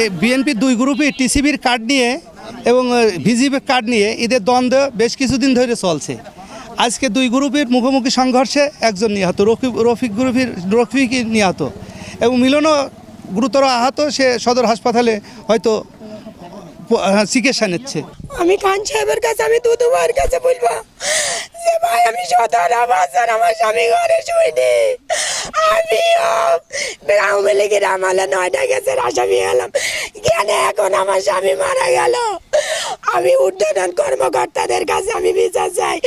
এই বিএনপির দুই গ্রুপই টিসিবির কার্ড নিয়ে এবং ভিজিপির কার্ড নিয়ে এদের দ্বন্দ্ব বেশ কিছুদিন ধরে চলছে। আজকে দুই গ্রুপের মুখোমুখি সংঘর্ষে একজন নিহত, রফিক নিহত এবং মিলনও গুরুতর আহত, সে সদর হাসপাতালে হয়তো চিকিৎসা নিচ্ছে। আমি খান সাহেবের কাছে, আমি দুদু ভাইয়ের কাছে বলবো যে ভাই আমি সদর আবাসন আমার স্বামী ঘরে শুইনি, আমি আওয়ামী লীগের আমলে 9টা গেছে আসামি হলাম, কেন এখন আমার স্বামী মারা গেল? আমি ঊর্ধ্বতন কর্মকর্তাদের কাছে আমি বিচার চাই,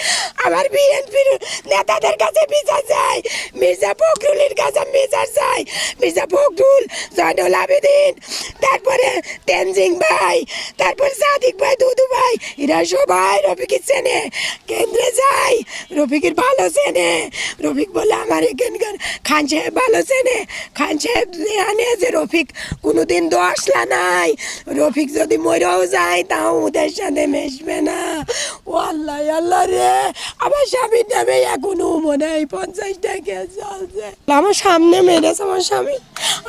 আমার বিএনপির নেতাদের কাছে বিচার চাই, মির্জা ফখরুলের কাছে বিচার চাই, মির্জা ফখরুল, জয়নুল আবেদিন, তারপরে তেনজিং ভাই, তারপর সাদিক ভাই, দুদু ভাই, এরা সবাই রফিকের চেনে, কেন্দ্রে যাই রফিকের ভালো চেনে। রফিক বলে আমার এখানকার খান সাহেব ভালো চেনে, খান সাহেব জানে যে রফিক কোনোদিন দোষলা নাই, রফিক যদি মরেও যায় তাও ওদের সাথে মেশবে না। ও আল্লাহ আল্লাহ রে, আমার স্বামীর নামে এখনো মনে হয় 50 টাকা চলছে। আমার সামনে মেরেছে আমার স্বামী,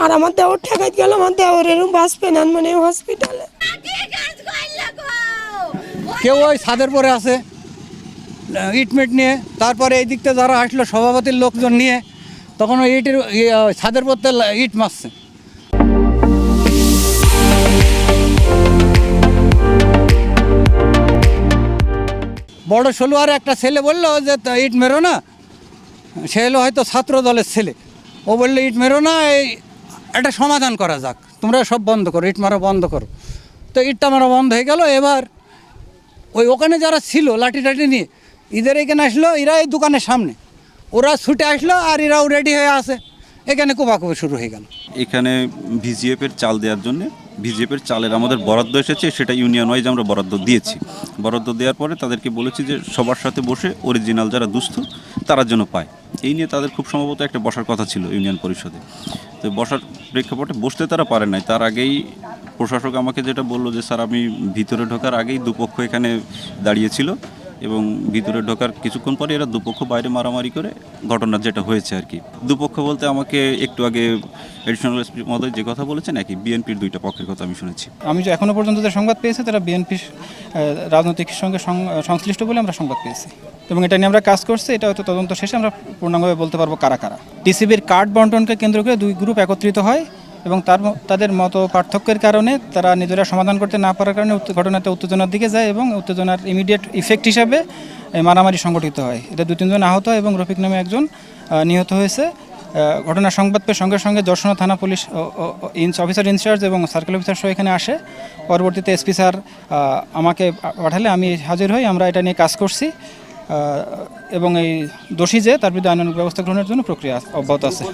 আর আমার দেওয়ার ঠেকাই গেল, আমার দেওয়ার এরকম বাঁচবে না মানে হসপিটালে। কেউ ওই ছাদের পরে আছে ইটমেট নিয়ে, তারপরে এই দিকতে যারা আসলো সভাপতির লোকজন নিয়ে, তখন ওই ইটের ছাদের পরতে ইট মারছে। বড় ষোলোয়ার একটা ছেলে বললো যে ইট মেরো না, সে হলো হয়তো ছাত্র দলের ছেলে, ও বললো ইট মেরো না, এই একটা সমাধান করা যাক, তোমরা সব বন্ধ করো, ইট মারা বন্ধ করো। তো ইটটা মারা বন্ধ হয়ে গেল। এবার ওখানে যারা ছিল লাঠি টাঠি নিয়ে এদের এখানে আসলো, এরা এই দোকানের সামনে, ওরা ছুটে আসলো আর এরাও রেডি হয়ে আছে, এখানে কোপাকুপি শুরু হয়ে গেল। এখানে ভিজিএফের চাল দেওয়ার জন্য ভিজিএফের চালের আমাদের বরাদ্দ এসেছে, সেটা ইউনিয়ন ওয়াইজ আমরা বরাদ্দ দিয়েছি। বরাদ্দ দেওয়ার পরে তাদেরকে বলেছি যে সবার সাথে বসে অরিজিনাল যারা দুস্থ তারা যেন পায়, এই নিয়ে তাদের খুব সম্ভবত একটা বসার কথা ছিল ইউনিয়ন পরিষদে। তো বসার প্রেক্ষাপটে বসতে তারা পারে নাই। তার আগেই প্রশাসক আমাকে যেটা বললো যে স্যার আমি ভিতরে ঢোকার আগেই দুপক্ষ এখানে দাঁড়িয়েছিল এবং ভিতরে ঢোকার কিছুক্ষণ পরে এরা দুপক্ষ বাইরে মারামারি করে ঘটনা যেটা হয়েছে আর কি। দুপক্ষ বলতে আমাকে একটু আগে এডিশনাল এসপি মহোদয় যে কথা বলেছেন একই বিএনপির দুইটা পক্ষের কথা আমি শুনেছি। আমি যে এখনও পর্যন্ত যে সংবাদ পেয়েছি তারা বিএনপির রাজনৈতিক সঙ্গে সংশ্লিষ্ট বলে আমরা সংবাদ পেয়েছি এবং এটা নিয়ে আমরা কাজ করছি। এটা হয়তো তদন্ত শেষে আমরা পূর্ণাঙ্গভাবে বলতে পারবো কারা কারা। টিসিবির কার্ড বন্টনকে কেন্দ্র করে দুই গ্রুপ একত্রিত হয় এবং তাদের মতো পার্থক্যের কারণে তারা নিজেরা সমাধান করতে না পারার কারণে ঘটনাতে উত্তেজনার দিকে যায় এবং উত্তেজনার ইমিডিয়েট ইফেক্ট হিসাবে মারামারি সংগঠিত হয়। এতে 2-3 জন আহত হয় এবং রফিক নামে একজন নিহত হয়েছে। ঘটনার সংবাদ পেয়ে সঙ্গে সঙ্গে যশোনা থানা পুলিশ অফিসার ইনচার্জ এবং সার্কেল অফিসার সহ এখানে আসে। পরবর্তীতে এসপি স্যার আমাকে পাঠালে আমি হাজির হই। আমরা এটা নিয়ে কাজ করছি এবং এই দোষী যে তার বিরুদ্ধে আইনানুগ ব্যবস্থা গ্রহণের জন্য প্রক্রিয়া অব্যাহত আছে।